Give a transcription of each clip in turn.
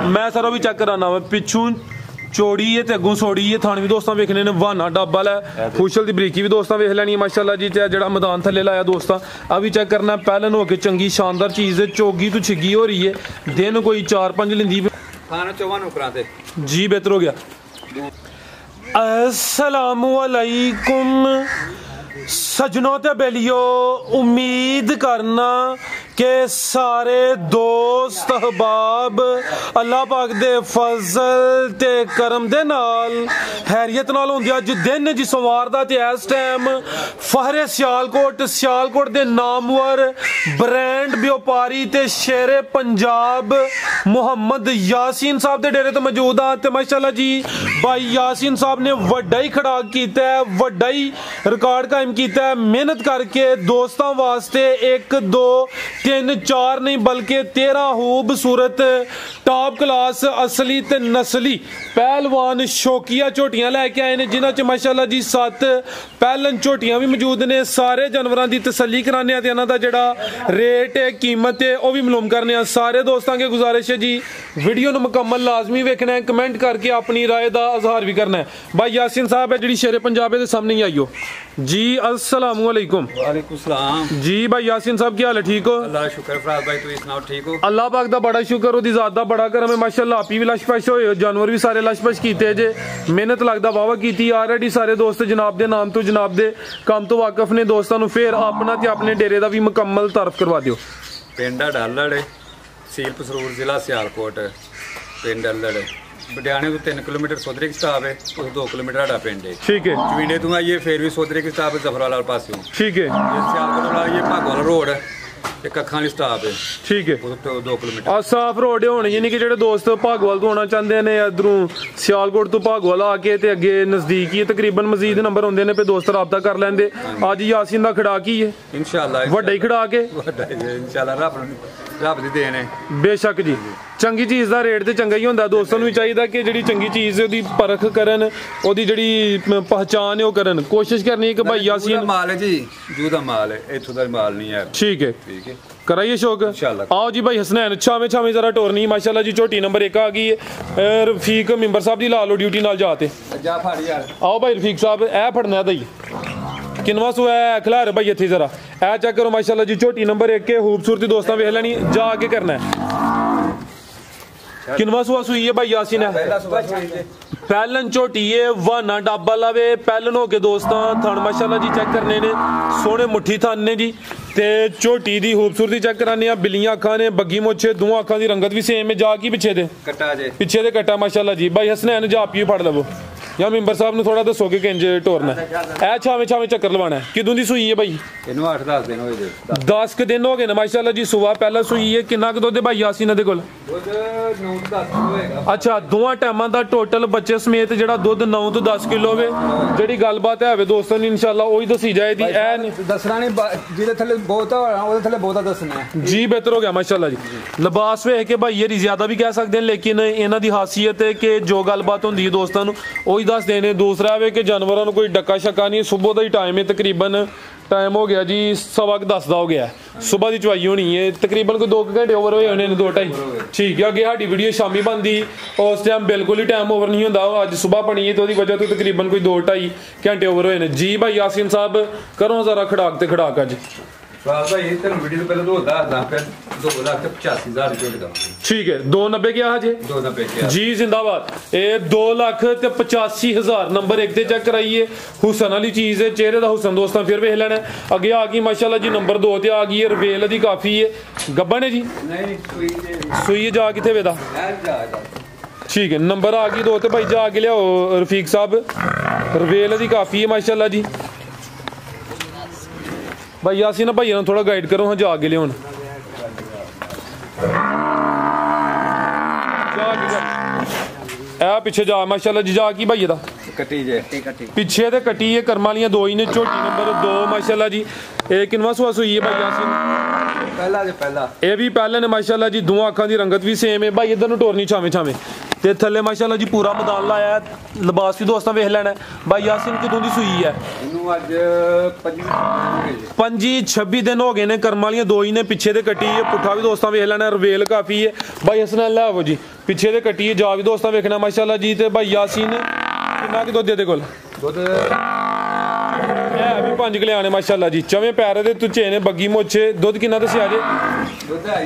मैं सारा भी चेक कराना वा पिछू चौड़ी है ते अगों सोड़ी है थान भी दोस्तों वेखने ने वाना डब्बल है खुशल दी बरीकी भी दोस्तों वेख लैनी माशाल्लाह जी ते जेड़ा मैदान थले लाया दोस्तों अभी चेक करना पहलन हो के चंगी शानदार चीज़ है चोगी तो छिगी हो रही है दिन कोई 4-5 लिंदी जी बेहतर हो गया। अस्सलामु अलैकुम सजनों ते बेलियो उम्मीद करना के सारे दोस्त अहबाब अल्लाह पाक दे फजल ते करम दे नाल हैरियत नाल होंदे अज दिन जी सोमवार दा ते इस टाइम फहरे सियालकोट दे नामवर ब्रांड व्यापारी ते शेरे पंजाब मुहम्मद यासीन साहब दे डेरे ते मौजूद आ ते माशाल्लाह जी भाई यासीन साहब ने वड्डा ही खड़ाक कीता है वड्डा ही रिकॉर्ड कायम कीता है मेहनत करके दोस्तों वास्ते 1 2 3 4 नहीं बल्कि 13 खूबसूरत टॉप क्लास असली ते नस्ली पहलवान शौकिया झोटियां लैके आए ने जिन्हां च माशाल्लाह जी 7 पहलन झोटियां भी मौजूद ने सारे जानवरों की तसल्ली कराने ते इन्हां दा जेड़ा रेट है कीमत है वह भी मालूम करने सारे दोस्तों के गुजारिश है जी वीडियो नूं मुकम्मल लाजमी वेखना है कमेंट करके अपनी राय का इजहार भी करना है। भाई यासीन साहब है जी शेरे पंजाब के सामने ही आइयो जी। अस्सलाम वालेकुम। वालेकुम सलाम जी। भाई यासीन साहब क्या हाल है ठीक हो? अल्लाह शुक्र फराज भाई तुम सुनाओ ठीक हो? अल्लाह पाक दा बड़ा शुक्र ओदी ज़ात दा बड़ा करम है माशाल्लाह आप भी लशपश होए जानवर भी सारे लशपश कीते जे मेहनत लगदा वावा कीती ऑलरेडी सारे दोस्त जनाब दे नाम तो जनाब दे काम तो वाकफ ने दोस्तों फिर अपना ते अपने डेरे का भी मुकम्मल तारफ करवा दियो। पिंड डालड़ तहसील पसरूर जिला सियालकोट पिंड डालड़ बडियाने तो 3 किलोमीटर सोदरे की स्टाफ है उस 2 किलोमीटर साडा पिंड है ठीक है जमीने तो आइए फिर भी सोदरे की स्टाफ है जफरवाला पास ठीक है सियालकोट वाला ये भागोवाला रोड एक अखां वाली स्टाफ है ठीक है 2 किलोमीटर और साफ रोड होने यानी कि जेडे दोस्त भागोवाल तो आना चाहते हैं इधरों सियालकोट तो भागोवाल आके ते अगे नजदीक ही तकरीबन मजीद नंबर होंगे ने पे दोस्त राबता कर लेंदे अज यासीन दा खड़ा की है इंशाअल्लाह वड्डा ही खड़ा के इंशाअल्लाह रब दी देन है बेशक जी चंगी चीज़ का रेट तो चंगा ही होंदा दोस्तों भी चाहिए कि जी चंगी चीज़ ओदी परख करन ओदी जी पहचान है वो करन कोशिश करनी है कि भाई यासीन माल है जी जू दा माल है इथों दा माल नहीं है ठीक है कराइए शौक आओ जी भाई हसनैन छावे छावे जरा टोरनी माशाल्लाह जी झोटी नंबर 1 आ गई है रफीक मिंबर साहब जी ला लो ड्यूटी नाल जाते आओ भाई रफीक साहब ए फड़ना दई किनवा सो है खिलार भाई इतने जरा ए चेक करो माशाल्लाह जी झोटी नंबर 1 के खूबसूरती दोस्तों वेख लैनी जा आगे करना है किनवा सुआ सुई है भाई यासीन है पहलन झोटी है वाना डाबा लावे पहलन हो के दोस्तों थन माशाल्लाह जी चेक करने ने सोने मुट्ठी थन ने जी ते झोटी दी खूबसूरती चेक कराने बिल्लियां अखां ने बग्गी मुच्छे दो अखां दी रंगत भी सेम है जा की पिछे दे कट्टा माशाल्लाह जी भाई हसनैन जा आप फड़ लवो या मिंबर साहब ने थोड़ा दसो कि किंज टोरना है छावे छावे चक्कर लवाना है किदों दी सूई है भाई 8-10 दिन हो गए 10 के दिन हो गए ना माशाल्लाह जी सुबह पहला सूई है कितना क दुध है भाई यासीन दे कोल 9-10 होएगा अच्छा दोवां टाइमां दा टोटल बच्चे समेत जेड़ा दुध 9 तो 10 किलो होवे जेड़ी गलबात है दोस्तों ने इंशाल्लाह ओही दसी जाएगी ए दसना नहीं जिदे थले बहुत ओदे थले बहुत दसना है जी बेहतर हो गया माशाल्लाह जी लिबास वेख के भाई ये ज्यादा भी कह सकते हैं लेकिन इन्हां दी खासियत है कि जो गलबात होंदी है दोस्तों ओही दस देने दूसरा वे कि जानवरों को कोई डक्का शक्का नहीं सुबह का ही टाइम है तकरीबन टाइम हो गया जी 10:15 का हो गया सुबह की चवाई होनी है तकरीबन कोई 2 घंटे ओवर होए होने 2-2.5 ठीक है अगे साडी वीडियो शामी बनती उस टाइम बिल्कुल ही टाइम ओवर नहीं होंदा अज सुबह बनी है तो वजह तो तकरीबन कोई 2-2.5 घंटे ओवर होए ने जी भाई यासीन साहब करो जरा खड़ाक ते खड़ाक अज ठीक है 290 क्या है जी जिंदाबाद ये 2,85,000 नंबर 1 चेक कराइए हुसन वाली चीज है चेहरे का हुसन दोस्तों फिर वेख लेना अगे आ गई माशाल्लाह जी नंबर 2 ते आ गई है रवेल दी काफी है गब्बन है जी सुई जा किथे वेदा ठीक है नंबर आ गई 2 ते भाई जा के लियाओ रफीक साहब रवेल दी काफी है माशाल्लाह जी भाई यासीन भाई ना थोड़ा गाइड करो हाँ जा आगे लिया पिछे जा माशाल्लाह जी जा की भाई दा पिछे ते कटी है कर्म वालियां 2 ही ने झोटी नंबर 2 माशाल्लाह जी ए किनवा सुआ सुई है भाई यासीन पहला ये भी पहले ने माशाल्लाह जी दो अखां दी रंगत भी सेम है भाई इधर नु टोरनी छावे छावे ते थले माशाल्लाह जी पूरा मैदान लाया है लिबास भी दोस्तों वेख लेना भाई यासीन कितों दी सूई है 25-26 दिन हो गए ने कर्म वालियां 2 ही ने पिछे ते कटी है पुट्ठा भी दोस्तों वेख लेना रवेल काफी है भाई हसनैन लाओ जी ਪਿੱਛੇ ਦੇ ਕੱਟੀ ਜਾ ਵੀ ਦੋਸਤਾਂ ਵੇਖਣਾ ਮਾਸ਼ਾਅੱਲਾ ਜੀ। ਤੇ ਭਾਈ ਯਾਸੀਨ ਕਿੰਨਾ ਕਿ ਦੁੱਧ ਇਹਦੇ ਕੋਲ? ਦੁੱਧ ਇਹ ਵੀ 5 ਕਿਲਿਆਂ ਨੇ ਮਾਸ਼ਾਅੱਲਾ ਜੀ। ਚਵੇਂ ਪੈਰ ਦੇ ਤੁੱਚੇ ਨੇ, ਬੱਗੀ ਮੋਛੇ। ਦੁੱਧ ਕਿੰਨਾ ਦੱਸਿਆ ਜੇ? ਦੁੱਧ ਹੈ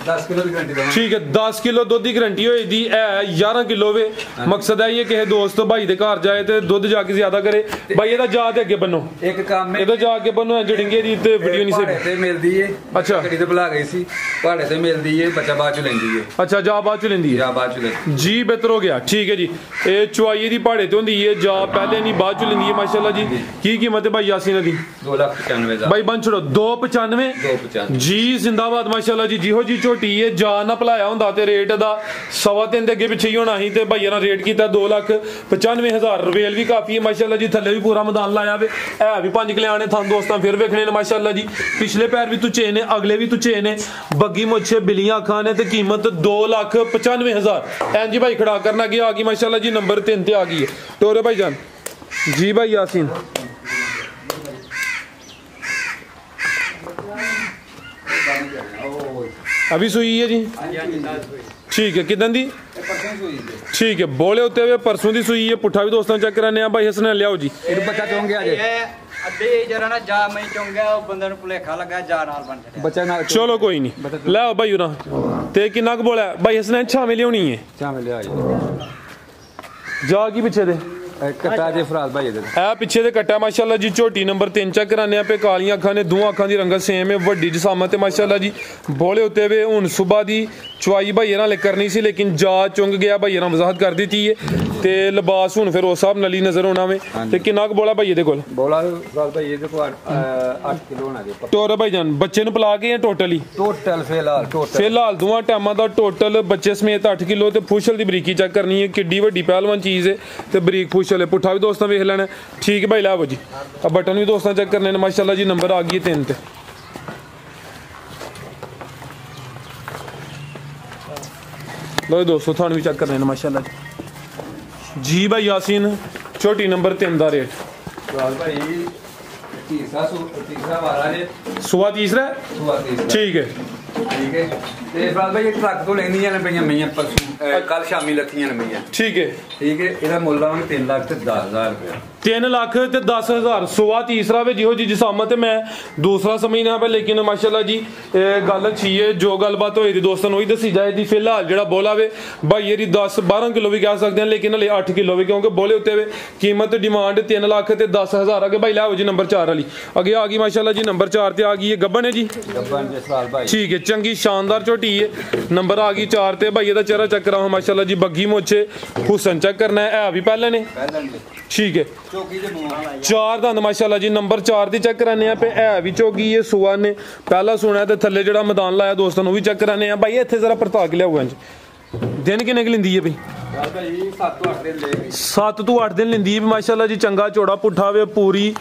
10 ਕਿਲੋ ਦੀ ਗਾਰੰਟੀ ਦਵਾਂ। ठीक है 10 किलो दुध की गारंटी होई दी है 11 किलो वे। मकसद है ये कि दोस्त भाई दे घर जाए ते दुध जाके ज्यादा करे भाई। एदा जा ते अगे बनो एक काम है एदा जा के बनो जड़िंगे दी ते वीडियो नहीं से ते मिलदी है। अच्छा गड्डी ते बुला गई सी पहाड़े ते मिलदी है, बच्चा बाद च लेंदी है। अच्छा जा बाद च लेंदी है, जा बाद च ले जी बेहतर हो गया। ठीक है जी। ए चुआई दी पहाड़े ते होंदी है, जा पहले नहीं बाद च लेंदी है माशाल्लाह जी। की कीमत है भाई यासीन दी? 2,95,000 भाई बन छोड़ो 295 जी। जिंदाबाद माशाल्लाह जी। जिहो जी झोटी है जा ना भलाया हुंदा ते रेट दा 3.25 दे अगे पिछे ही होना ही ते भाईया ने रेट कीता 2,95,000। रवेल भी काफी है माशाल्लाह जी। थल्ले भी पूरा मैदान लाया वे है भी 5 किले आने थां दोस्तां फिर वेखने ने माशाल्लाह जी। पिछले पैर भी तुचे ने, अगले भी तुचे ने, बग्गी मुच्छे बिलियां अखां ने ते कीमत 2,95,000। एन जी भाई खड़ा करना गया आ गई माशाल्लाह जी। नंबर 3 ते आ गई है टोरे भाई जान जी। भाई यासीन अभी सुई है जी? ठीक है किदन दी? ठीक है बोले होते हुए परसों दी सुई है। पुट्ठा भी दोस्तों चेक कराने भाई हसन लियाओ जी। बच्चा चौंक गया जे चलो कोई नहीं लै भाई ना ते किन्ना क बोला भाई हसन छावे लियानी है जा की पिछे दे कट्टा जे फराज भाई ए पिछे दे कट्टा माशाल्लाह जी। झोटी नंबर 3 चेक कराने पे कालियां अखां ने, दोवां अखां दी रंगत सेम है, वड्डी जसामत है माशाल्लाह जी। बोले होते हुए हुन सुबह दी चुआई भाई नाल करनी सी लेकिन जा चुंग गया भाई ना वजाहत कर दी थी ते लिबास हुन फिर उस हिसाब नाल ही नजर होना वे। ते किन्ना क बोला भाई दे कोल? बोला फराज भाई दे कोल 8 किलो होना जे टोर भाई जान। बच्चे नु पला के या टोटल ही? टोटल फिलहाल दोवां टाइमां दा टोटल बच्चे समेत 8 किलो ते फुशल दी बरीकी चेक करनी है। किड्डी वड्डी पहलवान चीज है ते बरीक फुशल है। पुट्ठा भी दोस्तों वेख लेना। ठीक भाई लाओ जी। अब बटन भी दोस्तों चेक करने ने माशाल्लाह जी। नंबर आ गई 3 ते लो दोस्तों थाने भी चेक करने ने माशाल्लाह जी। जी भाई यासीन छोटी नंबर 3 दा रेट भाई तीसरा वाला जे सुबह तीसरा ठीक है ते फराज भाई ट्रक तो लेंदी ने पईयां मैयां परसों कल शामी लथियां ने मैयां। ठीक है ਇਹਦਾ ਮੁੱਲ ਆਉਣ 3,10,000 रुपया 3 लाख ते 10,000 सुबह तीसरा वे जिहो जी जिसामत मैं दूसरा समझना पे लेकिन माशाल्लाह जी गल अच्छी है। जो गलबात होई दी दोस्तों वही दसी जाए दी। फिलहाल जेड़ा बोला वे भाई ये 10-12 किलो भी कह सकते हैं लेकिन हले 8 किलो भी क्योंकि बोले उत्ते वे कीमत डिमांड 3 लाख ते 10,000 अगे भाई लाओ जी। नंबर 4 वाली अगे आ गई माशाल्लाह जी। नंबर 4 ते आ गई है गब्बन है जी। गब्बन जे सवाल भाई ठीक है चंगी शानदार झोटी है। नंबर आ गई 4 ते भाई दा चेहरा चेक करा माशाल्लाह जी। बग्गी मोछे हुसन चेक करना है भी पहले ने ठीक है। 4 दंद माशाल्लाह जी। नंबर 4 दी चेक कराने पे है भी चौगी है सुआ ने पहला सुना ते थल्ले जेड़ा मैदान लाया दोस्तों वो भी चेक कराने भाई। इत्थे जरा परता के लियाओ दिन किन्ने की लिंदी है भाई? 7 तो 8 दिन लिंदी है माशाल्लाह जी। चंगा चौड़ा पुट्ठा वे पूरी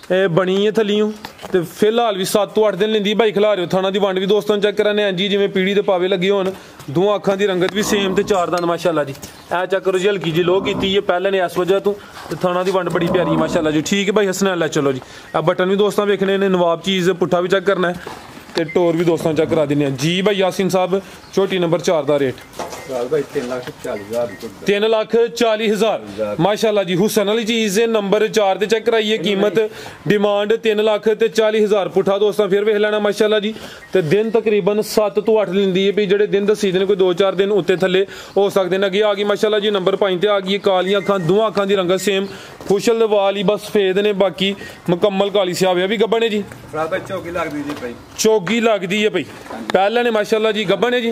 बनी है थलियों ते फिलहाल भी 7 तो 8 दिन लेंदी भाई। खिला रहे हो थाना दी वंड भी दोस्तों चेक कराने हैं जी। जिवें पीड़ी दे पावे लगे होन दोवां अखां दी रंगत भी सेम ते 4 दंद माशाल्लाह जी। ऐ चेक करो जी हल्की जी लो कीती है पहले ने इस वजह तो ते थाना दी वंड बड़ी प्यारी माशाल्लाह जी। ठीक है भाई हसना लै चलो जी। आ बटन भी दोस्तों वेखने ने नवाब चीज़ पुट्ठा भी चेक करना है ते टोर भी दोस्तों चेक करा दिन्ने जी। भाई यासीन साहब छोटी नंबर 4 दा रेट 3,40,000 माशाल्लाह जी। हुसन वाली चीज़ है। नंबर 4 ते चेक कराइए कीमत डिमांड 3,40,000 पुट्ठा दोस्तों फिर वेख लेना माशाल्लाह जी। ते दिन तकरीबन 7 तो 8 लेंदी है भी जेडे दिन दसी दिन कोई 2-4 दिन उत्ते थल्ले हो सकते हैं। अगे आ गई माशाल्लाह जी। नंबर 5 ते आ गई कालियां अखां दोवां अखां दी रंगत सेम फुशल वाल ही बस सफेद ने बाकी मुकम्मल काली स्याब है भी गब्बन है जी। चौकी लगदी जी भाई चौगी लगदी है भाई पहले ने माशाल्लाह जी। गब्बन है जी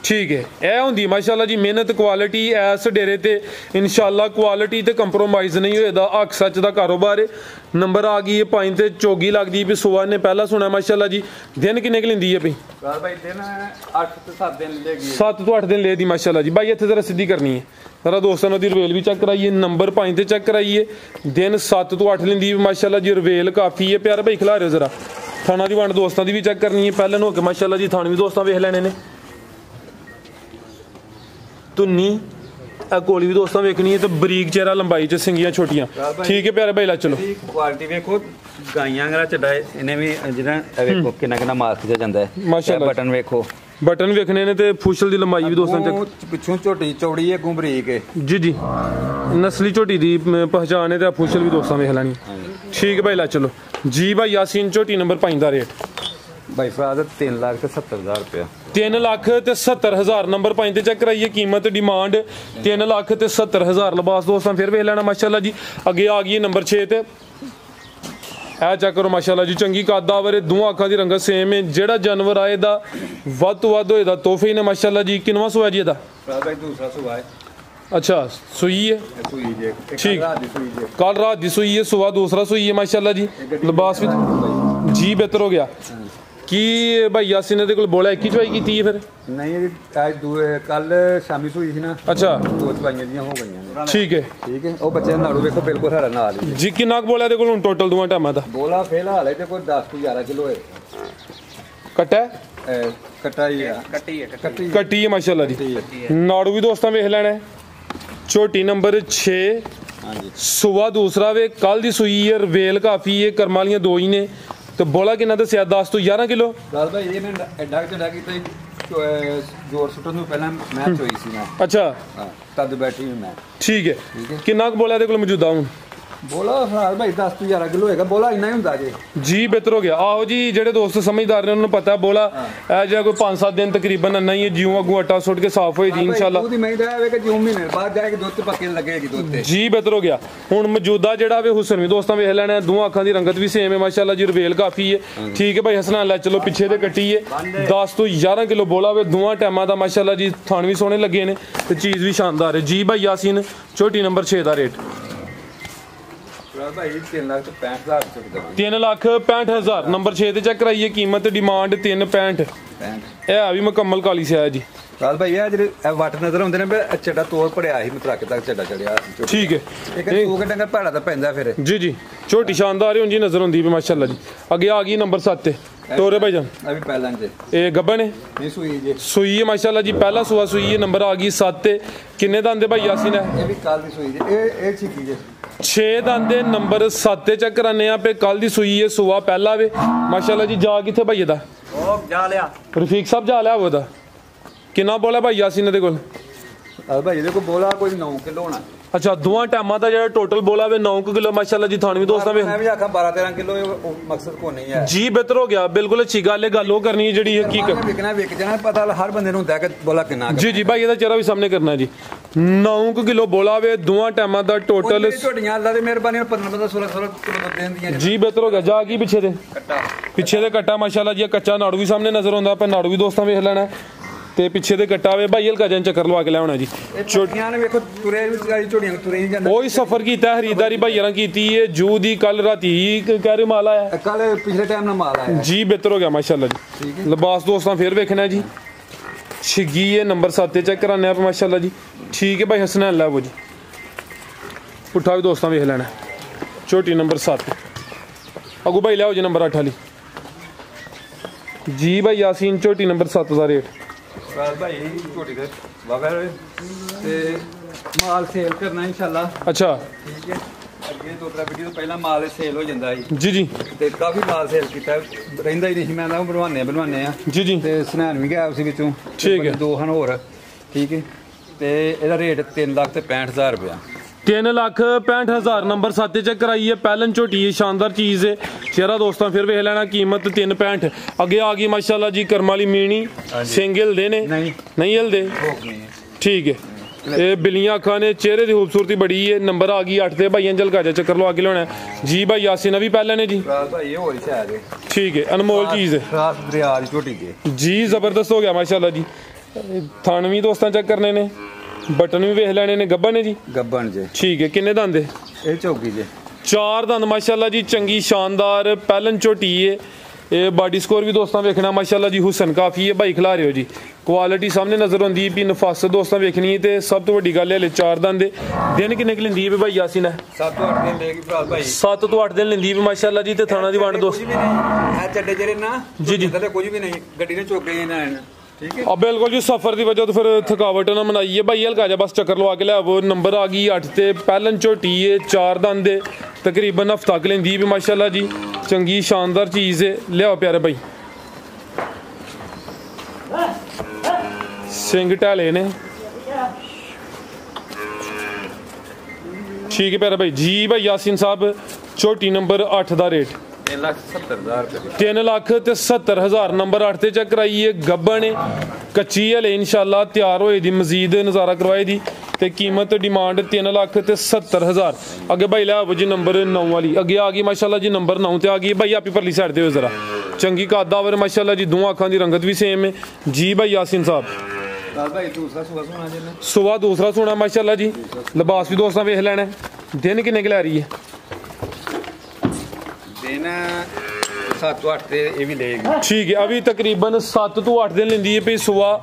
ठीक है। ए हुंदी माशाल्लाह जी मेहनत क्वालिटी ऐस डेरे ते इंशाल्लाह क्वालिटी ते कंप्रोमाइज नहीं होएदा। हक सच दा कारोबार है। नंबर आ गई है 5 ते चौगी लगदी है सुबह ने पहला सुना माशाल्लाह जी। दिन किन्ने की लिंदी है भाई? दिन 8 तो 7 दिन लेगी 7 तो 8 दिन ले दी माशाल्लाह जी। भाई इत्थे जरा सीधी करनी है जरा दोस्तों दी रवेल भी चेक कराइए। नंबर 5 ते चेक कराइए दिन 7 तो 8 लेंदी है माशाल्लाह जी। रवेल काफ़ी है प्यारा भाई। खिला रहे हो जरा थाना दी वंड दोस्तों दी भी चेक करनी है पहले हो के माशाल्लाह जी। थाने भी दोस्तों वेख लेने ने धुन्नी कोली भी दोस्तों वेखनी है तो बरीक चेहरा लंबाई च सिंगियां छोटियां ठीक है प्यारे भाई ला चलो। क्वालिटी वेखो गाइयां अगर चढ़ाए इन्हें भी जिना वेखो कितना कितना मास्क जा जांदा है माशाल्लाह। बटन वेखो बटन वेखने ने ते फुशल दी लंबाई भी दोस्तों चेक पिछों झोटी चौड़ी है अगों बरीक है जी जी नस्ली झोटी दी पहचान है ते फुशल भी दोस्तों वेख लैनी ठीक है भाई ला चलो जी भाई यासीन झोटी नंबर 5 दा रेट भाई फराद 3,70,000 रुपया 3,70,000 नंबर 5 ते चेक कराइए कीमत डिमांड 3,70,000 लिबास दोस्तों फिर वेख लेना माशाल्लाह जी अगे आ गई नंबर 6 ते ਇਹ ਚੈੱਕ ਕਰੋ ਮਾਸ਼ਾਅੱਲਾ ਜੀ ਚੰਗੀ ਕਾਦਾਵਰ ਦੋਵਾਂ ਅੱਖਾਂ ਦੀ ਰੰਗਤ ਸੇਮ ਹੈ ਜਿਹੜਾ ਜਾਨਵਰ ਆਏ ਦਾ ਵੱਧ ਤੋਂ ਵੱਧ ਹੋਏ ਦਾ ਤੋਹਫੇ ਨੇ ਮਾਸ਼ਾਅੱਲਾ ਜੀ ਕਿੰਨਵਾਂ ਸੂਆ ਜੀ ਇਹਦਾ ਭਾਈ ਦੂਸਰਾ ਸੂਆ ਹੈ अच्छा सुई है ਸੂਈ ਜੇ ठीक कल रात दी सुई है सुबह दूसरा सुई है माशाल्लाह जी लिबास भी जी बेहतर हो गया की भाई यासीन ने कोल बोला एक ही चवाई की फिर नहीं आज कल शामी सुई थी ना अच्छा 2 चवाइयां दी हो गईयां ठीक है ਉਹ ਬੱਚੇ ਨਾੜੂ ਵੇਖੋ ਬਿਲਕੁਲ ਸਾਡਾ ਨਾਲ ਹੀ जी किन्ना बोला ते कोल हुन टोटल दोवां टाइमां दा ਬੋਲਾ ਫਿਲਹਾਲ ਹੈ ਤੇ ਕੋਈ 10 ਤੋਂ 11 ਕਿਲੋ ਹੈ कट्टा ਕੱਟਾ ਹੀ ਆ ਕੱਟੀ कट्टी है माशाल्लाह जी नाड़ू भी दोस्तां वेख लेना छोटी नंबर 6 ਹਾਂਜੀ सुबह दूसरा वे कल दी सुई है रवेल काफी है करमालियां दो ही ने तो बोला किन्ना दस्या 10 ਤੋਂ 11 किलो ਲਾਲ ਭਾਈ ਇਹਨੇ ਐਡਾ ਢੱਡਾ ਕੀਤਾ ਜੋਰ ਸੁੱਟਣ ਤੋਂ ਪਹਿਲਾਂ ਮੈਚ ਹੋਈ ਸੀ ਨਾ अच्छा ਹਾਂ ਤਦ ਬੈਠੀ ਮੈਂ ठीक है किन्ना बोला ते कोल मौजूदा हुन ਬੋਲਾ ਫਰਾਦ ਭਾਈ 10 ਤੋਂ 11 ਕਿਲੋ ਹੈਗਾ ਬੋਲਾ ਇੰਨਾ ਹੀ ਹੁੰਦਾ ਜੇ जी बेहतर हो गया आहो जी जेडे दोस्त समझदार ने उन्होंने पता बोला ए जो कोई 5-7 दिन तकरीबन नहीं है जियों अगू आटा सुट के साफ हो जी इंशाल्लाह ਉਹਦੀ ਮਹਿੰਦਾ ਹੈ ਕਿ ਜਿਉਂ ਮਹੀਨੇ ਬਾਅਦ ਜਾਏਗੀ ਦੁੱਧ ਤੇ ਪੱਕੇ ਲੱਗੇਗੀ ਦੁੱਧ ਤੇ जी बेहतर हो गया हुन मौजूदा जेड़ा वे हुसन भी दोस्तां वेख लेना दोवां अखां दी रंगत भी सेम है माशाल्लाह जी रवेल काफी है ठीक है भाई हसना ले चलो पीछे ते कट्टी है 10 ਤੋਂ 11 किलो बोला वे दोवां टाइमां दा माशाल्लाह जी थान भी सोहने लगे ने ते चीज भी शानदार है जी भाई यासीन छोटी नंबर 6 दा रेट भाई 3,65,000 चुकदा 3,65,000 नंबर 6 ते चेक कराइए कीमत डिमांड 3,65 ਇਹ ਆ ਵੀ ਮੁਕੰਮਲ ਕਾਲੀ ਸਿਆ ਜੀ ਰਾਜ ਭਾਈ ਇਹ ਜਿਹੜੇ ਵੱਟ ਨਜ਼ਰ ਆਉਂਦੇ ਨੇ ਚੱਡਾ ਤੋੜ ਪੜਿਆ ਸੀ ਮਤਰਾਕੇ ਤੱਕ ਚੱਡਾ ਚੜਿਆ ਠੀਕ ਹੈ ਇੱਕ ਤੂੰ ਕਿ ਡੰਗਰ ਭਾੜਾ ਤਾਂ ਪੈਂਦਾ ਫਿਰ ਜੀ ਜੀ ਛੋਟੀ ਸ਼ਾਨਦਾਰ ਹੁੰਦੀ ਨਜ਼ਰ ਆਉਂਦੀ ਵੀ ਮਾਸ਼ਾਅੱਲਾ ਜੀ ਅੱਗੇ ਆ ਗਈ ਨੰਬਰ 7 ਤੇ ਤੋਰੇ ਭਾਈ ਜਾਨ ਅਭੀ ਪਹਿਲਾਂ ਜੇ ਇਹ ਗੱਬਨ ਹੈ ਇਹ ਸੂਈ ਜੇ ਸੂਈ ਹੈ ਮਾਸ਼ਾਅੱਲਾ ਜੀ ਪਹਿਲਾ ਸੂਆ ਸੂਈ ਹੈ ਨੰਬਰ ਆ ਗਈ 7 ਤੇ ਕਿੰਨੇ ਦੰਦ ਭਾਈ ਯਾਸੀਨ ਹੈ ਇਹ ਵੀ ਕੱਲ ਦੀ ਸੂਈ ਜੇ ਇਹ ਛਿੱਕੀ ਜੇ 6 ਦੰਦੇ ਨੰਬਰ 7 ਤੇ ਚੈੱਕ ਕਰਾਨੇ ਆ ਪੇ ਕੱਲ ਦੀ ਸੂਈ ਹੈ ਸੂਆ ਪਹਿਲਾ ਵੇ ਮਾਸ਼ਾਅੱਲਾ ਜੀ ਜਾ ਕਿੱਥੇ ਭਾਈ ਇਹਦਾ ਉਹ ਜਾ ਲਿਆ ਰਫੀਕ ਸਾਹਿਬ ਜਾ ਲਿਆ ਉਹਦਾ ਕਿੰਨਾ ਬੋਲਾ ਭਾਈ ਯਾਸੀਨ ਦੇ ਕੋਲ ਭਾਈ ਇਹਦੇ ਕੋਲ ਬੋਲਾ ਕੋਈ 9 ਕਿਲੋ ਹੋਣਾ ਅੱਛਾ ਦੋਵਾਂ ਟਾਈਮਾਂ ਦਾ ਜਿਹੜਾ ਟੋਟਲ ਬੋਲਾ ਵੇ 9 ਕਿਲੋ ਮਾਸ਼ਾਅੱਲਾ ਜੀ ਥਾਣ ਵੀ ਦੋਸਤਾਂ ਵੇ ਮੈਂ ਵੀ ਆਖਾਂ 12-13 ਕਿਲੋ ਮਕਸਦ ਕੋ ਨਹੀਂ ਹੈ ਜੀ ਬਿਹਤਰ ਹੋ ਗਿਆ ਬਿਲਕੁਲ ਅੱਛੀ ਗੱਲ ਹੈ ਗੱਲ ਉਹ ਕਰਨੀ ਹੈ ਜਿਹੜੀ ਹਕੀਕਤ ਵਿਕਣਾ ਵਿਕ ਜਾਣਾ ਪਤਾ ਹਰ ਬੰਦੇ ਨੂੰ ਹੁੰਦਾ ਕਿ ਬੋਲਾ ਕਿੰਨਾ ਜੀ ਜੀ ਭਾਈ ਇਹਦਾ ਚਿਹਰਾ ਵੀ ਸਾਹਮਣੇ ਕਰਨਾ ਜੀ 9 ਕਿਲੋ ਬੋਲਾ ਵੇ ਦੋਵਾਂ ਟਾਈਮਾਂ ਦਾ ਟੋਟਲ ਝੋਟੀਆਂ ਅੱਲਾ ਦੀ ਮਿਹਰਬਾਨੀ 15 16 ਕਿਲੋ ਦੁੱਧ ਦਿੰਦੀਆਂ ਜੀ ਬਿਹਤਰ ਹੋ ਗਿਆ ਜਾ ਕੀ ਪਿੱਛੇ ਦੇ ਕੱਟਾ ਪਿੱਛੇ ਦੇ ਕੱਟਾ ਮਾਸ਼ਾਅੱਲਾ ਜੀ ਕੱਚਾ ਨਾੜੂ ਵੀ ਸਾਹਮਣੇ ਨਜ਼ਰ ਆਉਂਦਾ ਪਰ ਨਾੜੂ ਵੀ ਦੋਸਤਾਂ ਵੇਖ ਲੈਣਾ ਤੇ ਪਿੱਛੇ ਦੇ ਕੱਟਾ ਵੇ ਭਾਈ ਹਲਕਾ ਜਨ ਚੱਕਰ ਲਵਾ ਕੇ ਲਿਆਉਣਾ ਜੀ ਛੋਟੀਆਂ ਨੇ ਵੇਖੋ ਤੁਰੇ ਝੋਟੀਆਂ ਤੁਰੇ ਹੀ ਜਾਂਦੇ ਉਹੀ ਸਫ਼ਰ ਕੀਤਾ ਖਰੀਦਦਾਰੀ ਭਾਈਆਂ ਕੀਤੀ ਹੈ ਜੂ ਦੀ ਕੱਲ ਰਾਤੀ ਕਹਿ ਰਹੇ ਮਾਲ ਆਇਆ ਕੱਲ ਪਿਛਲੇ ਟਾਈਮ ਨਾਲ ਮਾਲ ਆਇਆ ਜੀ ਬਿਹਤਰ ਹੋ ਗਿਆ ਮਾਸ਼ਾਅੱਲਾ ਜੀ ਲਿਬਾਸ ਦੋਸਤਾਂ ਫੇਰ ਵੇਖਣਾ ਜੀ ਛਿੱਗੀ ਹੈ ਨੰਬਰ 7 ਤੇ ਚੈੱਕ ਕਰਾਨੇ ਆਪ ਮਾਸ਼ਾਅੱਲਾ ਜੀ ਠੀਕ ਹੈ ਭਾਈ ਹਸਨਾ ਅੱਲਾ वो जी ਪੁੱਠਾ ਵੀ ਦੋਸਤਾਂ ਵੇਖ ਲੈਣਾ ਛੋਟੀ ਨੰਬਰ 7 ਅਗੂ ਭਾਈ ਲਿਆਓ ਜੀ ਨੰਬਰ 8 ਵਾਲੀ ਜੀ ਭਾਈ ਯਾਸੀਨ ਛੋਟੀ ਨੰਬਰ 7 ਦਾ ਰੇਟ ਭਾਈ ਝੋਟੀ ਦੇ ਵਾਵਾ ਤੇ ਮਾਲ ਸੇਲ ਕਰਨਾ ਇਨਸ਼ਾਅੱਲਾ ਅੱਛਾ ਠੀਕ ਹੈ ਅੱਗੇ ਦੋ ਤਰ੍ਹਾਂ ਵੀਡੀਓ ਤੋਂ ਪਹਿਲਾਂ ਮਾਲ ਸੇਲ ਹੋ ਜਾਂਦਾ ਸੀ ਜੀ ਜੀ ਤੇ ਕਾਫੀ ਮਾਲ ਸੇਲ ਕੀਤਾ ਰਹਿੰਦਾ ਹੀ ਨਹੀਂ ਮੈਂ ਨਾ ਬਣਵਾਨੇ ਆ ਜੀ ਜੀ ਤੇ ਸਨੈਨ ਵੀ ਗਿਆ ਉਸ ਵਿੱਚੋਂ ਠੀਕ ਹੈ ਦੋ ਹਨ ਹੋਰ ਠੀਕ ਹੈ ਤੇ ਇਹਦਾ ਰੇਟ 3,65,000 ਰੁਪਇਆ 3,65,000 नंबर 7 चेक कराई है पहलन झोटी है शानदार चीज़ है चेहरा दोस्तों फिर वेख लेना कीमत 3,65 अगे आ गई माशाल्लाह जी करम वाली मीणी सिंग हिलदे ने नहीं हिलदे ठीक है ये बिलियां अखां ने चेहरे की खूबसूरती बड़ी है नंबर आ गई 8 ते भाई अंजल का चक्कर लवा के लाना जी भाई यासीन भी पहले ने जी ठीक है अनमोल चीज़ है जी जबरदस्त हो गया माशाल्लाह जी थान भी दोस्तों चेक करने ने बटन भी वेख लेने ने गब्बन है जी गब्बन जी ठीक है किन्ने दंद है ਇਹ ਚੌਕੀ ਜੇ 4 दंद माशाल्लाह जी चंगी शानदार पहलन झोटी है ये बॉडी स्कोर भी दोस्तों वेखना माशाल्लाह जी हुसन काफ़ी है भाई खिला रहे हो जी क्वालिटी सामने नजर आती भी नफासत दोस्तों वेखनी है तो सब तो वड्डी गल है 4 दंद दिन किन्ने की लेंदी है भाई यासीन है 7 ਤੋਂ 8 ਦਿਨ लेगी भरा भाई 7 ਤੋਂ 8 दिन लेंदी है माशाल्लाह जी ते थाना दी वंड दोस्त ਇਹ ਚੱਡੇ ਜਿਹੜੇ ਨਾ जी जी ਕੁਝ ਵੀ ਨਹੀਂ ਗੱਡੀ ਨੇ ਚੁੱਕ ਗਏ ਨਾ ठीक है अब बिल्कुल जी सफर की वजह तो फिर थकावट ना मनाइए भाई हल्का जा बस चक्कर लवा के लिया वो नंबर आ गई 8 ते पहलन झोटी है 4 दंद तकरीबन हफ्ता क लेंदी भी माशाल्लाह जी चंगी शानदार चीज़ है लियाओ प्यारे भाई सिंग ढैले ने ठीक है प्यारा भाई जी। भाई यासीन साहब झोटी नंबर 8 का रेट 3,70,000 नंबर 8 से चेक कराइए। गब्बन कच्ची हले इंशाल्लाह तैयार होए दी मजीद नज़ारा करवाए दी ते कीमत डिमांड 3,70,000। अगे भाई लै जी नंबर 9 वाली अगे आ गई माशाल्लाह जी नंबर 9 ते आ गई। भाई आप ही परली साइड दे जरा चंगी कदावर माशाल्लाह जी दोनों अखां की रंगत भी सेम है जी। भाई यासीन साहब सुबह दूसरा सोना माशाल्लाह जी। लिबास भी दोस्तों वेख लेना। दिन किन्ने क लै रही है? दिन 7 तो 8 भी लेगी ठीक है। अभी तकरीबन 7 तो 8 दिन लेंदी है भाई। सुबह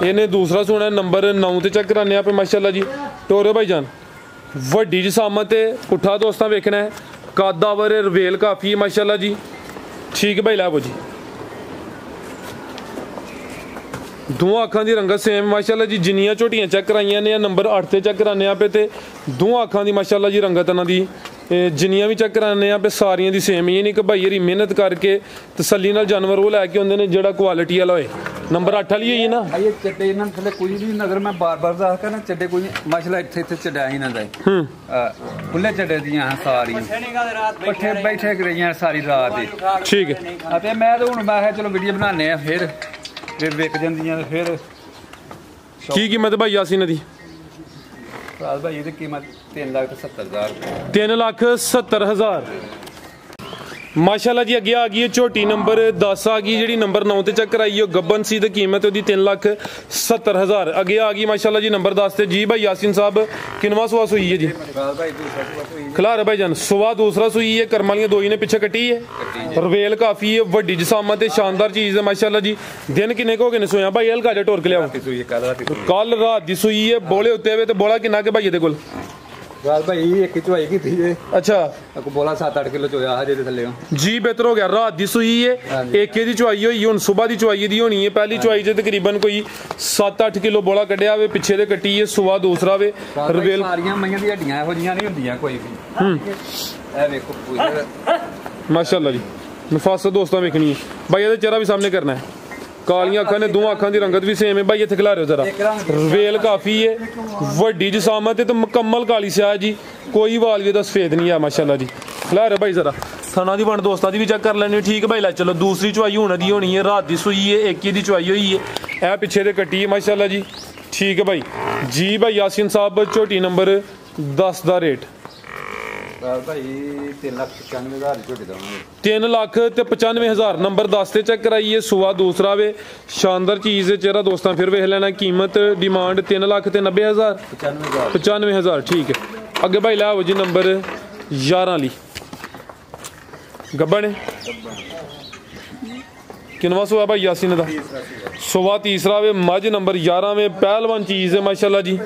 इन्हें दूसरा सोना नंबर 9 ते चेक कराने पे माशाल्लाह जी। टोरे भाई जान वड्डी जिसामत है पुट्ठा दोस्तों वेखना है कदावर रवेल काफ़ी है माशाल्लाह जी। ठीक है भाई लै जी दोनों अखां की रंगत सेम माशाल्लाह जी। जिन्नियां झोटियां चेक कराइया ने नंबर 8 ते चेक कराने पे ते दोनों अखां की माशाल्लाह जी रंगत इन्हां दी जिन्नियां भी चेक कराने पे सारियां दी सेम। ये नहीं कि भाई यरी मेहनत करके तसल्ली नाल जानवर वो लैके आउंदे ने जेड़ा क्वालिटी वाला होए। नंबर 8 वाली है ना ये चड्डे इन्हां थले कोई भी नगर मैं बार-बार दसदा ना चड्डे कोई माशाल्लाह इत्थे चड्डा ही ना दे खुले चड्डे दियां सारी पट्ठे बैठे करियां सारी रात ही ठीक है। ते मैं तो हुण मैं चलो वीडियो बनाने आ फिर विक जांदियां फिर की कीमत भाई यासीन दी? भाई ये कीमत 3,70,000 3,70,000 माशाल्लाह जी। अगे आ गई झोटी नंबर 10 आ गई जी नंबर 9 ते चेक कराई है गब्बन सी कीमत 3,70,000। अगे आ गई माशाल्लाह जी नंबर 10 ते जी। भाई यासीन साहब किनवा सुहा सुई है जी? खिलार भाई जान सुबह दूसरा सुई है। कर्म वाली दो ही ने पिछे कटी है रवेल काफ़ी है वड्डी जिसामत है शानदार चीज़ है माशाल्लाह जी। दिन किन्ने हो गए सोया भाई हल्का जा टोर के लिया कल रात की सुई है बोले उत्ते हुए तो बोला किन्ना के भाई ये कोल भाई एक चुवाई की थी अच्छा बोला 7-8 किलो चोया हजे थले जी। बेहतर हो गया रात की सुई है एक दी चुवाई हुई हुन सुबह की चुवाई दी होनी है। पहली चुवाई च तकरीबन कोई 7-8 किलो बोला कढ़िया वे पिछे दे कट्टी है सुबह दूसरा वे रवेल सारियां मईयां दी हड्डियां इहो जियां नहीं हुंदियां कोई भी ए देखो माशाल्लाह जी। नफासत दोस्तों वेखनी है भाई ये चेहरा भी सामने करना है कालियां अखां ने दोनों अखां की रंगत भी सेम है भाई। इत्थे खिला रहे हो जरा रवेल काफ़ी है वड्डी जिसामत है तो मुकम्मल काली स्याह जी कोई वाल भी दा सफेद नहीं है माशाल्लाह जी। खिला रहे भाई जरा थाना दी बंड दोस्तों की भी चेक कर लेनी ठीक है भाई। लै चलो दूसरी चुवाई होनी है रात की सुई है एक ही दी चुवाई हुई है ए पिछे दे कट्टी है माशाल्लाह जी। ठीक है भाई जी। भाई यासीन साहब झोटी नंबर 10 का रेट 3,95,000 नंबर 10 से चेक कराइए सुबह दूसरा वे शानदार चीज़ है चेहरा दोस्तों फिर वेख लेना। कीमत डिमांड 3,90,000 95,000 ठीक है। अगे भाई लै जी नंबर 11 ली गब्बन किनवा सुबह भाई यासीन का सुबह तीसरा वे मझ नंबर 11 में पहलवान चीज़ है माशाल्लाह जी।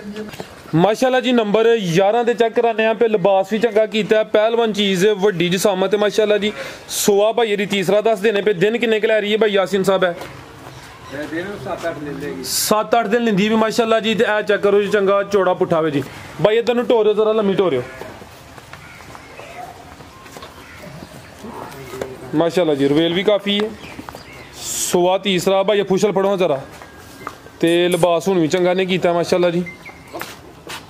माशाल्लाह जी नंबर 11 ते चेक कराने पे लिबास भी चंगा कीता है पहलवान चीज़ है वड्डी जिसामत है माशाल्लाह जी। सुबह भाई ये तीसरा 10 देने पे दिन किन्ने क लै रही है भाई यासीन साहब है 7-8 दिन लेंदी भी माशाल्लाह जी। ए चेक करो जी चंगा चौड़ा पुट्ठा वे जी भाई इधर नूं टोरियो जरा लम्मी टोरियो माशाल्लाह जी। रवेल भी काफ़ी है सुबह तीसरा भाई फुशल फड़ो जरा तो लिबास हुण भी चंगा ने कीता माशाल्लाह जी।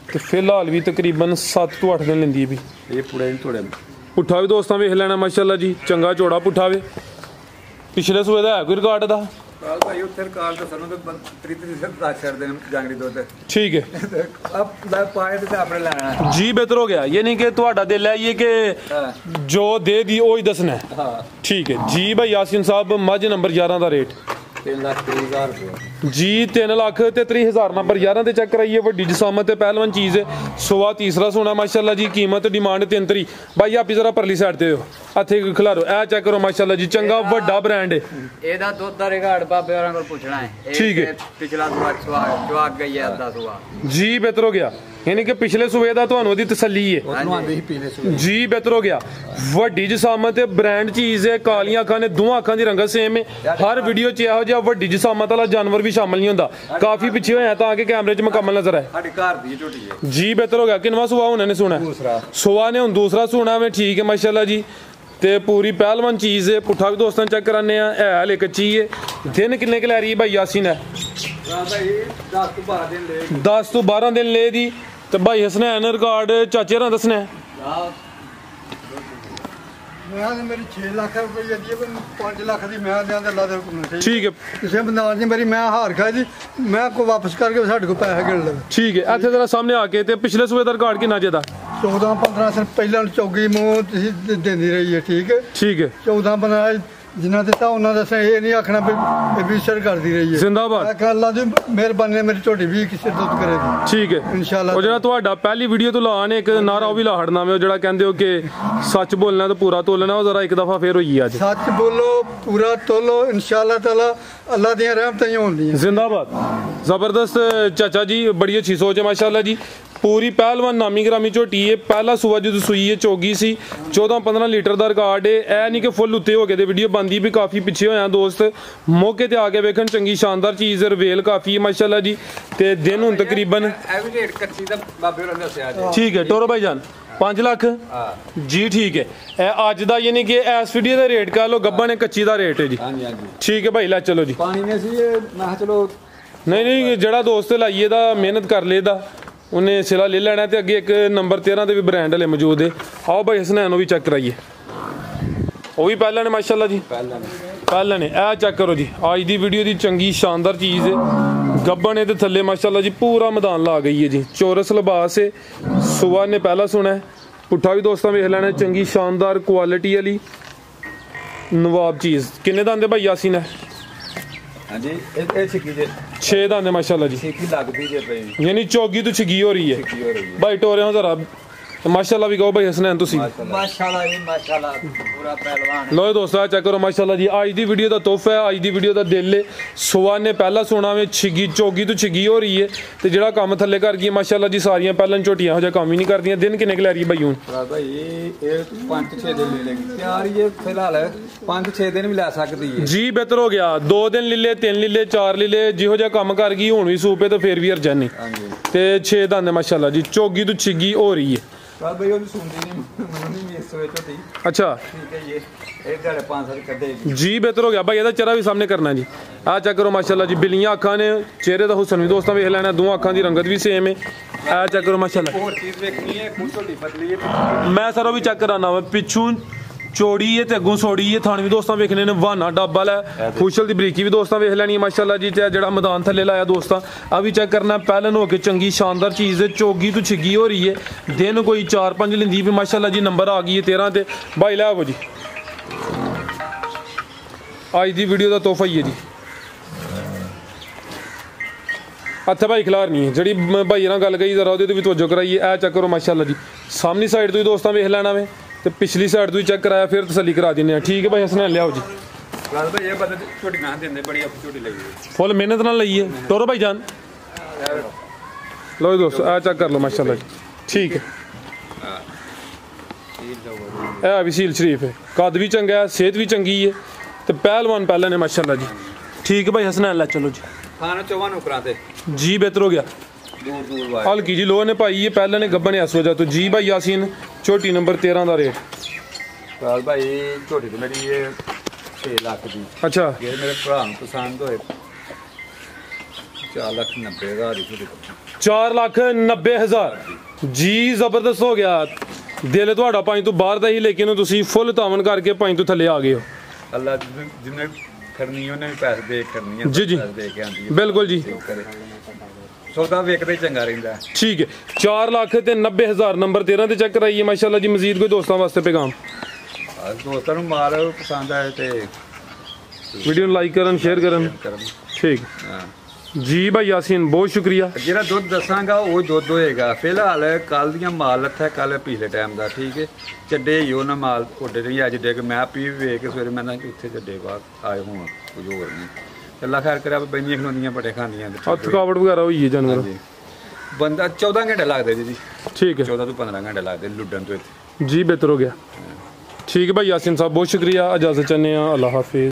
तो फिलहाल भी तकरीबन 7 तो 8 दिन लेंदी है भी ये थोड़े पुट्ठा भी दोस्तों वेख लेना माशाल्लाह जी चंगा चौड़ा पुट्ठा वे पिछले सूबे का है कोई रिकॉर्ड का भाई उत्थे रिकॉर्ड तो सानू तो 30 से 10 छड़ देन जांगड़ी दुध ठीक है अब पाए तो आपने लेना जी। बेहतर हो गया ये नहीं कि तुहाडा दिल है ये कि जो दे दी वो ही दसना है ठीक है जी। भाई यासीन साहब मझ नंबर 11 का रेट 3,30,000 जी 3,33,000 नंबर 11 ते चेक कराइए वड्डी जिसामत है पहलवान चीज़ है सुबह तीसरा सोना माशाल्लाह जी। कीमत डिमांड 33 भाई आप जरा परली साइड ते हो हथे खिलारो ए चेक करो माशाल्लाह जी चंगा वड्डा ब्रांड है एदा दुध दा रिकॉर्ड बाबे होरां कोल पूछना है ठीक है पिछला जवाब गई है अद्धा सुबह जी। बेहतर हो गया यानी कि पिछले सूबे का तुहानू दी तसल्ली है जी। बेहतर हो गया वड्डी जिसामत है ब्रांड चीज़ है कालियां अखां ने दोवां अखां दी रंगत सेम है हर वीडियो च इहो जिहा वड्डी जिसामत वाला जानवर भी शामिल नहीं होंदा काफ़ी पिछे होया ताकि कैमरे च मुकम्मल नजर आए जी। बेहतर हो गया किनवा सुबह उन्होंने सुना सुबह ने हुण दूसरा सुना में ठीक है माशाल्लाह जी। तो पूरी पहलवान चीज़ है पुट्ठा भी दोस्तों चेक कराने है हले कच्ची है दिन किन्ने क लै रही है भाई यासीन है 10 ਤੋਂ 12 दिन ले दी ਤੇ ਭਾਈ ਹਸਨੈਨ ਰਿਕਾਰਡ ਚਾਚੇ ਰਾਂ ਦੱਸਣਾ मैं मेरी 6 लाख रुपये दी 5 लाख की मैं अल्लाह दे हुक्म से ठीक है किसी बंदा ने मेरी मैं हार खाई दी मैं को वापस करके साढ़े को पैसे गिन ले ठीक है ਇੱਥੇ ਜਰਾ ਸਾਹਮਣੇ ਆ ਕੇ ਤੇ ਪਿਛਲੇ ਸੂਬੇ ਦਾ ਰਿਕਾਰਡ ਕਿੰਨਾ ਜਿਹਦਾ 14-15 साल ਪਹਿਲਾਂ ਚੌਗੀ ਮੂੰਹ ਤੁਸੀਂ ਦਿੰਦੀ ਰਹੀ ਹੈ ਠੀਕ ਹੈ 14-15 ਜਿਨ੍ਹਾਂ ਦਿੱਤਾ ਉਹਨਾਂ ਦਾ ਇਹ ਨਹੀਂ ਆਖਣਾ ਵੀ ਵੀ ਸਰ ਕਰਦੀ ਰਹੀ ਹੈ ਜ਼ਿੰਦਾਬਾਦ ਅੱਲਾਹ ਦੀ ਮਿਹਰਬਾਨੀ ਨਾਲ ਮੇਰੀ ਝੋਟੀ ਵੀ ਕਿਸੇ ਦੁੱਧ ਕਰੇਗੀ ਠੀਕ ਹੈ ਇਨਸ਼ਾਅੱਲਾ ਉਹ ਜਿਹੜਾ ਤੁਹਾਡਾ ਪਹਿਲੀ ਵੀਡੀਓ ਤੋਂ ਲਾਣ ਇੱਕ ਨਾਰਾ ਉਹ ਵੀ ਲਾ ਹੜਨਾ ਵੇ ਜਿਹੜਾ ਕਹਿੰਦੇ ਹੋ ਕਿ ਸੱਚ ਬੋਲਣਾ ਤੇ ਪੂਰਾ ਤੋਲਣਾ ਉਹ ਜ਼ਰਾ ਇੱਕ ਦਫਾ ਫੇਰ ਹੋਈ ਅੱਜ ਸੱਚ ਬੋਲੋ ਪੂਰਾ ਤੋਲੋ ਇਨਸ਼ਾਅੱਲਾ ਤਾਲਾ ਅੱਲਾਹ ਦੀਆਂ ਰਹਿਮਤਾਂ ਹੀ ਹੋਣਗੀਆਂ ਜ਼ਿੰਦਾਬਾਦ ਜ਼ਬਰਦਸਤ ਚਾਚਾ ਜੀ ਬੜੀ ਅੱਛੀ ਸੋਚ ਹੈ ਮਾਸ਼ਾਅੱਲਾ ਜੀ पूरी पहलवान नामी ग्रामी झोटी है पहला सूबा जो सूई है चौगी सी 14-15 लीटर का रिकॉर्ड है यह नहीं कि फुल उत्ते हो गए वीडियो बनती भी काफ़ी पिछे होया दोस्त मौके ते आके वेखन चंगी शानदार चीज़ रवेल काफ़ी है माशाल्लाह जी ते दिन हुण तकरीबन ठीक है टोरो भाई जान 5 लाख जी ठीक है अज का यानी कि इस वीडियो का रेट कह लो गब्बा ने कच्ची का रेट है जी ठीक है भाई ला चलो जी चलो नहीं जड़ा दोस्त लाइए दा मेहनत कर ले दा उन्हें सिला ले लेना ते अगे एक नंबर 13 भी ब्रांड वाले मौजूद है आओ भाई हसनैन भी चेक कराइए वो भी पहले ने माशाल्लाह जी पहले ने चेक करो जी आज की वीडियो की चंगी शानदार चीज़ है गब्बन है थले माशाल्लाह जी पूरा मैदान ला गई है जी चौरस लिबास है सुबह ने पहला सुना है पुट्ठा भी दोस्तों वेख लेना चंगी शानदार क्वालिटी वाली नवाब चीज़ किन्ने दांदे भाई यासीन है हाँ जी 6 दाने माशाल्लाह जी यानी चौगी तो छिगी हो रही है भाई टोरे जरा माशाल्लाह भी कहो भाई हसनैन तुसी माशाल्लाह जी माशाल्लाह पूरा पहलवान लो दोस्तों चेक करो माशाल्लाह जी आज दी वीडियो दा तोहफा है आज दी वीडियो दा दिल है सुबह ने पहला सोना में छिगी चौगी तो छिगी हो रही है ते जेड़ा काम थल्ले कर गई माशाल्लाह जी सारियां पहलन झोटियां हो जा काम ही नहीं करदियां दिन किन्ने क लै रही भाई हुन भाई ये 5-6 दिन ले लेगी तैयार ये फिलहाल 5-6 दिन भी ले सकती है जी बेहतर हो गया 2 दिन ले ले 3 ले ले 4 ले ले जिहो जा काम कर गई हुन भी सूपे तो फिर भी अर्जन नहीं ते 6 दाने माशाल्लाह जी चौगी तो छिगी हो रही है अच्छा जी बेहतर हो गया भाई ਇਹਦਾ ਚਿਹਰਾ ਵੀ ਸਾਹਮਣੇ ਕਰਨਾ ਜੀ ਆ ਚੈੱਕ ਕਰੋ ਮਾਸ਼ਾਅੱਲਾ ਜੀ ਬਿੱਲੀਆਂ ਅੱਖਾਂ ਨੇ ਚਿਹਰੇ ਦਾ ਹੁਸਨ ਵੀ ਦੋਸਤਾਂ ਵੇਖ ਲੈਣਾ ਦੋ ਅੱਖਾਂ ਦੀ ਰੰਗਤ ਵੀ ਸੇਮ ਹੈ ਆ ਚੈੱਕ ਕਰੋ ਮਾਸ਼ਾਅੱਲਾ ਹੋਰ ਚੀਜ਼ ਵੇਖਣੀ ਹੈ ਖੁਦ ਢੋਲੀ ਪਤਲੀ ਹੈ ਮੈਂ ਸਾਰਾ ਵੀ ਚੈੱਕ ਕਰਾਣਾ ਵਾ ਪਿੱਛੋਂ चौड़ी है ते अगों सौड़ी है थान भी दोस्तों वेखने ने वाना डब्बल है खुशल दी बरीकी भी दोस्तों वेख लैनी है माशाल्लाह जी ते जेड़ा मैदान थल्ले लाया दोस्तों आ भी चेक करना पहलन हो के चंगी शानदार चीज़ है चौगी तो छिगी हो रही है दिन कोई 4-5 लिंदी भी माशाल्लाह जी नंबर आ गई है 13 ते भाई लै आवो जी आज दी वीडियो का तोहफा ही है जी हत्थ भाई खिलार नहीं है जी भाई ना गल कही जरा भी तवज्जो कराइए ए चेक करो माशाल्लाह जी सामनी साइड तो भी दोस्तों वेख लेना वे तो पिछली साइड तो भी चेक कराया फिर तसली करा देने ठीक है भाई हसनैन लियाओ जी फुल मेहनत ना लईए टोरो भाई जान लो दोस्तों आ चेक कर लो माशाल्लाह जी ठीक है भी सील शरीफ है कद भी चंगा है सेहत भी चंगी है तो पहलवान पहले ने माशाल्लाह जी ठीक है भाई हसनैन ला चलो जी खाना चौवा नुकरा ते जी बेहतर हो गया हल्की जी लोह ने पाई है पहले ने गब्बन इस वजह तो जी भाई यासीन छोटी नंबर 13 का रेट भाई छोटी तो मेरी ये 6 लाख दी अच्छा ये मेरे भरा पसंद होए 4,90,000 4,90,000 जी जबरदस्त हो गया दिल थोड़ा पाई तो बाहर का ही लेकिन तुसी फुल तावन करके पाई तो थले आ गए हो अल्लाह जिन्हें करनी उन्हें भी पैसे दे करनी है जी जी दे के आंदी बिल्कुल जी सौदा वेखदे चंगा रहिंदा ठीक है 4,90,000 नंबर 13 ते चेक कराइए माशाल्लाह जी मजीद कोई दोस्तों वास्ते पैगाम दोस्तों ਨੂੰ ਮਾਲ ਪਸੰਦ ਆਏ ਤੇ वीडियो लाइक करन शेयर करन ठीक जी भाई यासीन बहुत शुक्रिया ਜਿਹੜਾ ਦੁੱਧ ਦੱਸਾਂਗਾ ਉਹ ਦੁੱਧ ਹੋਏਗਾ ਫਿਲਹਾਲ ਕੱਲ ਦੀਆਂ ਮਾਲ ਲੱਥਾ ਕੱਲ ਪਿਛਲੇ ਟਾਈਮ ਦਾ ਠੀਕ ਹੈ ਚੱਡੇ ਹੀ ਉਹਨਾਂ ਮਾਲ ਉੱਡੇ ਨਹੀਂ ਅੱਜ ਡਿੱਗ ਮੈਂ ਪੀ ਵੇਖ ਕੇ ਸਵੇਰੇ ਮੈਂ ਨਾ ਉੱਥੇ ਚੱਡੇ ਬਾਅਦ ਆਏ ਹੋਣ ਕੁਝ ਹੋਰ ਨਹੀਂ ਅੱਲਾ ਖੈਰ ਕਰਿਆ ਬੈਨੀਆਂ ਖਲੋਂਦੀਆਂ ਬੜੇ ਖਾਂਦੀਆਂ ਥਕਾਵਟ ਵਗੈਰਾ ਹੋਈ ਹੈ ਜਾਨਵਰ ਬੰਦਾ 14 ਘੰਟੇ ਲੱਗਦੇ ਜੀ ठीक है 14 ਤੋਂ 15 ਘੰਟੇ ਲੱਗਦੇ ਲੁੱਡਣ ਤੋਂ जी बेहतर हो गया ठीक है भाई यासीन साहब बहुत शुक्रिया इजाज़त चाहते हैं अल्लाह हाफिज़।